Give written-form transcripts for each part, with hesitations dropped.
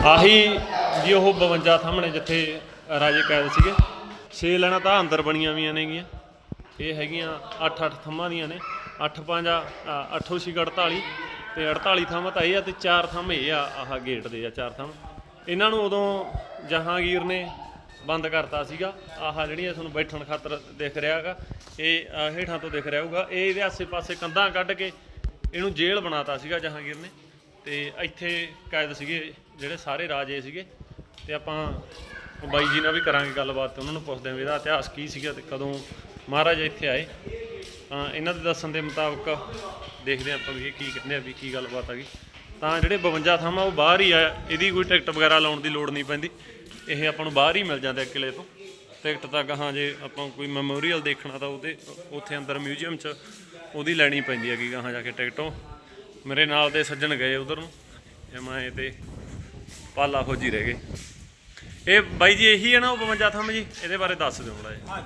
ਆਹੀ ਜੀ ਉਹ 52 ਸਾਹਮਣੇ ਜਿੱਥੇ ਰਾਜੇ ਕੈਦ ਸੀਗੇ। 6 ਲੈਣਾ ਤਾਂ ਅੰਦਰ ਬਣੀਆਂ ਵੀਆਂ ਨੇਗੀਆਂ। ਇਹ ਹੈਗੀਆਂ 8-8 ਥੰਮਾਂ ਦੀਆਂ ਨੇ। 8-5 8 ਛਿਕ 48 ਤੇ 48 ਥੰਮ ਤਾਂ ਇਹ ਆ, ਤੇ 4 ਥੰਮ ਇਹ ਆ। ਆਹ ਗੇਟ ਦੇ ਆ 4 ਥੰਮ। ਇਹਨਾਂ ਨੂੰ ਉਦੋਂ ਜਹਾਂਗੀਰ ਨੇ ਬੰਦ ਕਰਤਾ ਸੀਗਾ। ਆਹ ਜਿਹੜੀਆਂ ਤੁਹਾਨੂੰ ਬੈਠਣ ਖਾਤਰ ਦਿਖ ਰਿਹਾ ਹੈਗਾ, ਇਹ ਹੇਠਾਂ ਤੋਂ ਦਿਖ ਰਿਹਾ ਹੋਊਗਾ। ਇਹ ਇਹਦੇ ਆਸੇ ਪਾਸੇ ਕੰਧਾਂ ਕੱਢ ਕੇ ਇਹਨੂੰ ਜੇਲ੍ਹ ਬਣਾਤਾ ਸੀਗਾ ਜਹਾਂਗੀਰ ਨੇ। ਤੇ ਇੱਥੇ ਕੈਦ ਸੀਗੇ ਜਿਹੜੇ ਸਾਰੇ ਰਾਜੇ ਸੀਗੇ। ਤੇ ਆਪਾਂ ਬਾਈ ਜੀ ਨਾਲ ਵੀ ਕਰਾਂਗੇ ਗੱਲਬਾਤ, ਉਹਨਾਂ ਨੂੰ ਪੁੱਛਦੇ ਹਾਂ ਵੀ ਇਹਦਾ ਇਤਿਹਾਸ ਕੀ ਸੀਗਾ ਤੇ ਕਦੋਂ ਮਹਾਰਾਜ ਇੱਥੇ ਆਏ। ਤਾਂ ਇਹਨਾਂ ਦੇ ਦੱਸਣ ਦੇ ਮੁਤਾਬਕ ਦੇਖਦੇ ਹਾਂ ਆਪਾਂ ਵੀ ਇਹ ਕੀ ਕਹਿੰਦੇ ਆ, ਵੀ ਕੀ ਗੱਲਬਾਤ ਹੈਗੀ। ਤਾਂ ਜਿਹੜੇ 52 ਥਾਂ ਉਹ ਬਾਹਰ ਹੀ ਆ, ਇਹਦੀ ਕੋਈ ਟਿਕਟ ਵਗੈਰਾ ਲਾਉਣ ਦੀ ਲੋੜ ਨਹੀਂ ਪੈਂਦੀ। ਇਹ ਆਪਾਂ ਨੂੰ ਬਾਹਰ ਹੀ ਮਿਲ ਜਾਂਦੇ ਕਿਲੇ ਤੋਂ। ਟਿਕਟ ਤਾਂ ਗਾਹਾਂ ਜੇ ਆਪਾਂ ਕੋਈ ਮੈਮੋਰੀਅਲ ਦੇਖਣਾ ਤਾਂ ਉਹਦੇ ਉੱਥੇ ਅੰਦਰ ਮਿਊਜ਼ੀਅਮ 'ਚ ਉਹਦੀ ਲੈਣੀ ਪੈਂਦੀ ਹੈਗੀ ਗਾਹਾਂ ਜਾ ਕੇ ਟਿਕਟੋਂ। ਮੇਰੇ ਨਾਲ ਦੇ ਸੱਜਣ ਗਏ ਉਧਰ ਨੂੰ, ਮੈਂ ਤੇ ਪਾਲਾ ਫੌਜੀ ਰਹਿ ਗਏ। ਇਹ ਬਾਈ ਜੀ ਇਹੀ ਹੈ ਨਾ ਉਹ 52 ਥੰਮ ਜੀ? ਇਹਦੇ ਬਾਰੇ ਦੱਸ ਦਿਓ ਥੋੜਾ ਜਿਹਾ।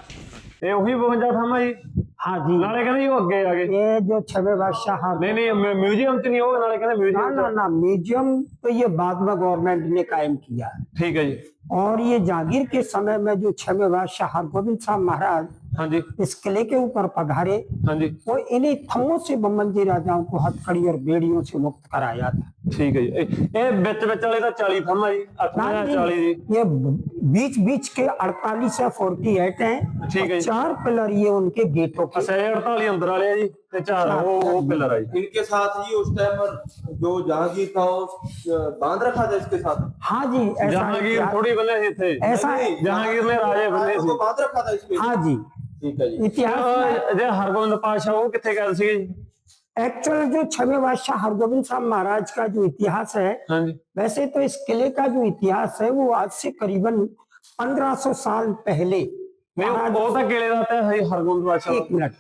ਇਹ ਉਹੀ 52 ਥੰਮ ਹੈ ਜੀ? हाँ जी। नाले कहते वो अगे आ गए ये जो छवे बादशाह नहीं म्यूजियम च नहीं होगा। नाले कहते म्यूजियम ना म्यूजियम तो ये बाद में गवर्नमेंट ने कायम किया। ठीक है जी। और ये जहांगीर के समय में जो छवे बादशाह हरगोविंद साहब महाराज हाँ जी इस किले के ऊपर पधारे, हाँ जी, वो इन्हीं थम्मों से बमंजी राजाओं को हथकड़ी और बेड़ियों से मुक्त कराया था। ठीक है जी। ये बिच बिच वाले तो 40 थम है जी, 40 जी। ये बीच बीच के 48 या 48 हैं। ठीक है। 4 पिलर ये उनके गेटों के। 48 अंदर वाले जी, ते 4 वो पिलर है जी। इनके साथ जी उस टाइम जो जहांगीर था बांध रखा था इसके साथ। हाँ जी, जहांगीर थोड़ी बने थे, ऐसा जहांगीर ने राजे बने थे, बांध रखा था इसके। हाँ जी। ठीक है जी। इतिहास जे हरगोविंद पातशाह वो कितने गए थे जी? एक्चुअल जो छवे बादशाह हरगोविंद साहब महाराज का जो इतिहास है, हाँ जी, वैसे तो इस किले का जो इतिहास है वो आज से करीबन 1500 साल पहले। नहीं वो तो किले रहता है हरगोविंद पातशाह। एक मिनट,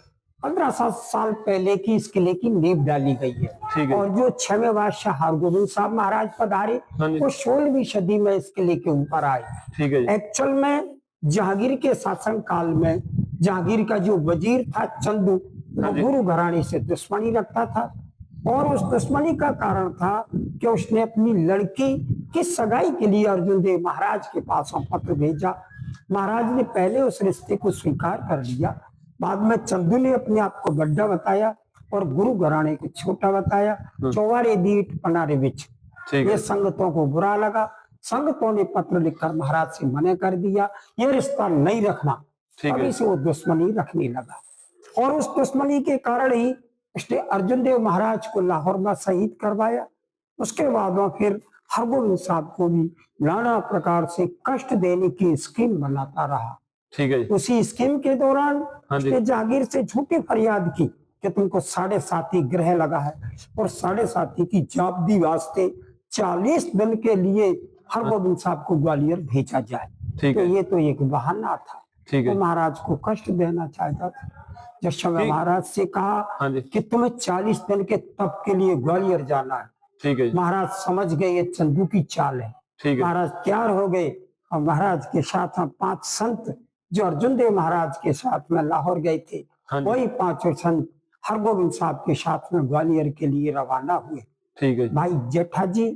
1500 साल पहले की इस किले की नींव डाली गई है। ठीक है। और जो छवे बादशाह हरगोविंद साहब महाराज पधारे हाँ जी, वो 16वीं सदी में इस किले के ऊपर आए। ठीक है जी। एक्चुअल में जहांगीर के शासन काल में जहांगीर का जो वजीर था चंदू, वो गुरु घराने से दुश्मनी रखता था। और उस दुश्मनी का कारण था कि उसने अपनी लड़की की सगाई के लिए अर्जुन देव महाराज के पास पत्र भेजा। महाराज ने पहले उस रिश्ते को स्वीकार कर लिया। बाद में चंदू ने अपने आप को बड्डा बताया और गुरु घराने को छोटा बताया। चौवारे दीठ पनारे बिच, ये संगतों को बुरा लगा। संगतों ने पत्र लिखकर महाराज से मना कर दिया, ये रिश्ता नहीं रखना। तभी से वो दुश्मनी रखने लगा। और उस दुश्मनी के कारण ही उसने अर्जुन देव महाराज को लाहौर में शहीद करवाया। उसके बाद में फिर हरगोविंद साहब को भी नाना प्रकार से कष्ट देने की स्कीम बनाता रहा। ठीक है। उसी स्कीम के दौरान उसने जहांगीर से झूठी फरियाद की कि तुमको 7.5 ग्रह लगा है और 7.5 की जाबदी वास्ते 40 दिन के लिए हरगोविंद साहब को ग्वालियर भेजा जाए। तो ये तो एक बहाना था। तो महाराज को कष्ट देना चाहता था। जब समय महाराज से कहा कि तुम्हें 40 दिन के तप के लिए ग्वालियर जाना है, ठीक है। महाराज समझ गए ये चंदू की चाल है। महाराज तैयार हो गए और महाराज के साथ 5 संत जो अर्जुन देव महाराज के साथ में लाहौर गए थे, वही 5 संत हरगोविंद साहब के साथ में ग्वालियर के लिए रवाना हुए। ठीक है। भाई जेठा जी,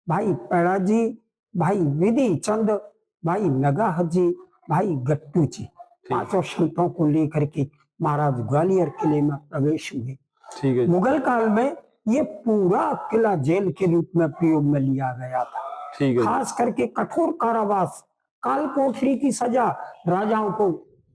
भाई पेड़ा जी, भाई विधि चंद, भाई नगाह जी, भाई गट्टू जी, 5 संतों को लेकर के महाराज ग्वालियर किले में प्रवेश हुए। ठीक है। मुगल काल में ये पूरा किला जेल के रूप में प्रयोग में लिया गया था। ठीक है। खास करके कठोर कारावास, काल कोठरी की सजा राजाओं को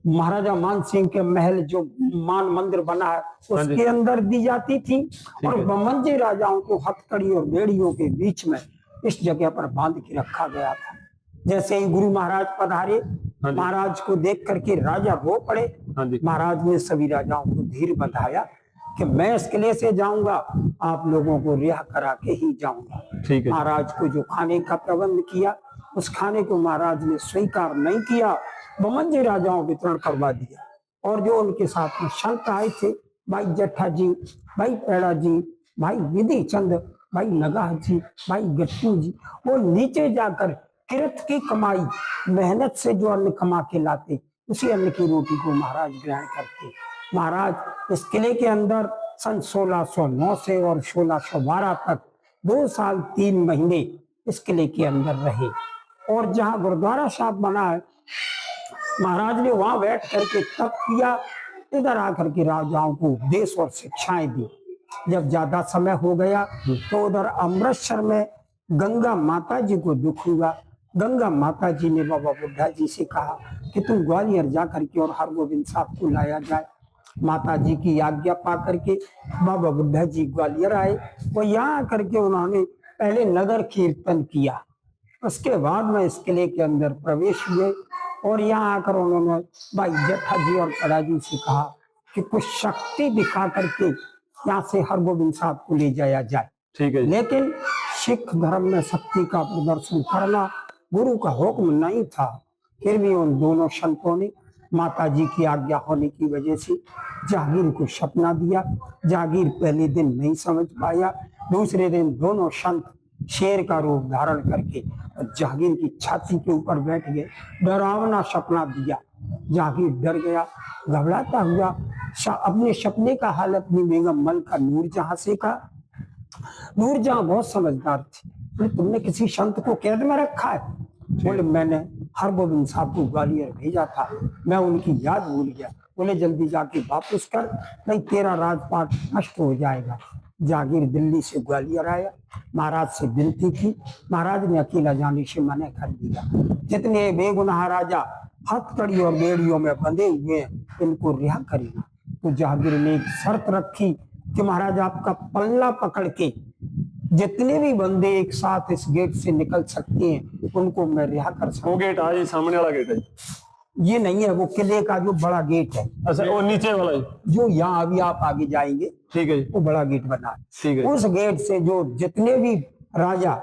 महाराजा मान सिंह के महल जो मान मंदिर बना है उसके अंदर दी जाती थी। और बमंजे राजाओं को हथकड़ी और बेड़ियों के बीच में इस जगह पर बांध के रखा गया था। जैसे ही गुरु महाराज पधारे, महाराज को देख करके राजा रो पड़े। महाराज ने सभी राजाओं को धीर बंधाया कि मैं इस किले से जाऊंगा, आप लोगों को रिहा करा के ही जाऊंगा। महाराज को जो खाने का प्रबंध किया, उस खाने को महाराज ने स्वीकार नहीं किया, बमंजे राजाओं वितरण करवा दिया। और जो उनके साथ में संत आए थे, भाई जट्ठा जी, भाई पेड़ा जी, भाई विधि चंद, भाई नगाह जी, भाई गट्टू जी, वो नीचे जाकर किरत की कमाई, मेहनत से जो अन्न कमा के लाते, उसी अन्न की रोटी को महाराज ग्रहण करते। महाराज इस किले के अंदर सन 1609 से और 1612 तक 2 साल 3 महीने इस किले के अंदर रहे। और जहाँ गुरुद्वारा साहब बना है, महाराज ने वहां बैठ करके तप किया, इधर आकर के राजाओं को उपदेश और शिक्षाएं दी। जब ज्यादा समय हो गया तो उधर अमृतसर में गंगा माता जी को दुख हुआ। गंगा माता जी ने बाबा बुड्ढा जी से कहा कि तुम ग्वालियर जा करके और हरगोविंद साहब को लाया जाए। माता जी की आज्ञा पा करके बाबा बुड्ढा जी ग्वालियर आए। वो यहाँ आकर के उन्होंने पहले नगर कीर्तन किया, उसके बाद में इस किले के अंदर प्रवेश हुए। और यहाँ आकर उन्होंने भाई जेठा जी और पराजी से कहा कि कुछ शक्ति दिखा करके यहाँ से हरगोविंद साहब को ले जाया जाए। ठीक है। लेकिन सिख धर्म में शक्ति का प्रदर्शन करना गुरु का हुक्म नहीं था। फिर भी उन दोनों संतों ने माता जी की आज्ञा होने की वजह से जहांगीर को सपना दिया। जहांगीर पहले दिन नहीं समझ पाया, दूसरे दिन दोनों संत शेर का रूप धारण करके जहांगीर की छाती के ऊपर बैठ गए। डरावना सपना दिया। जहांगीर डर गया, घबराता हुआ अपने सपने का हाल अपनी बेगम मलका नूरजहां से कहा। नूरजहां बहुत समझदार थी। बोले तुमने किसी संत को कैद में रखा है? बोले मैंने हरगोविंद साहब को ग्वालियर भेजा था, मैं उनकी याद भूल गया। बोले जल्दी जाके वापस कर, नहीं तेरा राजपाट नष्ट हो जाएगा। जहांगीर दिल्ली से ग्वालियर आया, महाराज से विनती की। महाराज ने अकेला जाने से मना कर दिया। जितने बेगुनाह राजा हथकड़ी और बेड़ियों में बंधे हुए हैं, इनको रिहा करेगा। तो जहांगीर ने एक शर्त रखी कि महाराज आपका पल्ला पकड़ के जितने भी बंदे एक साथ इस गेट से निकल सकते हैं उनको मैं रिहा कर सकता हूँ। वो गेट आज सामने वाला गेट है? ये नहीं है, वो किले का जो बड़ा गेट है। अच्छा, वो नीचे वाला है जो यहाँ अभी आप आगे जाएंगे, ठीक है, वो बड़ा गेट बना है। ठीक है। उस गेट से जो जितने भी राजा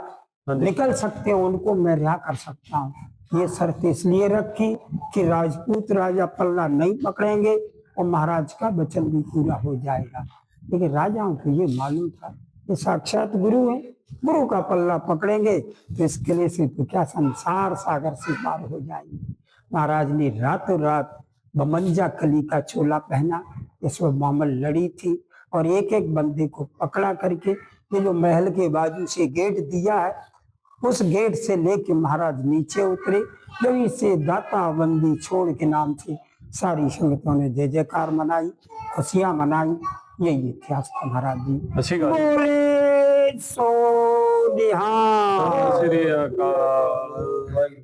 निकल सकते हैं उनको मैं रिहा कर सकता हूँ। ये शर्त इसलिए रखी कि राजपूत राजा पल्ला नहीं पकड़ेंगे और महाराज का वचन भी पूरा हो जाएगा। लेकिन राजाओं को ये मालूम था ये साक्षात गुरु है, गुरु का पल्ला पकड़ेंगे तो इस किले से तो क्या संसार सागर से पार हो जाएंगे। महाराज ने रातों रात बमंजा कली का चोला पहना, इसमें मामल लड़ी थी, और एक एक बंदे को पकड़ा करके ये जो महल के बाजू से गेट दिया है उस गेट से लेके महाराज नीचे उतरे। जब इसे दाता बंदी छोड़ के नाम से सारी संगतों ने जय जयकार मनाई, खुशियां मनाई। यही इतिहास था महाराज जी। अच्छी बात। बोले सो निहाल। श्री अकाल।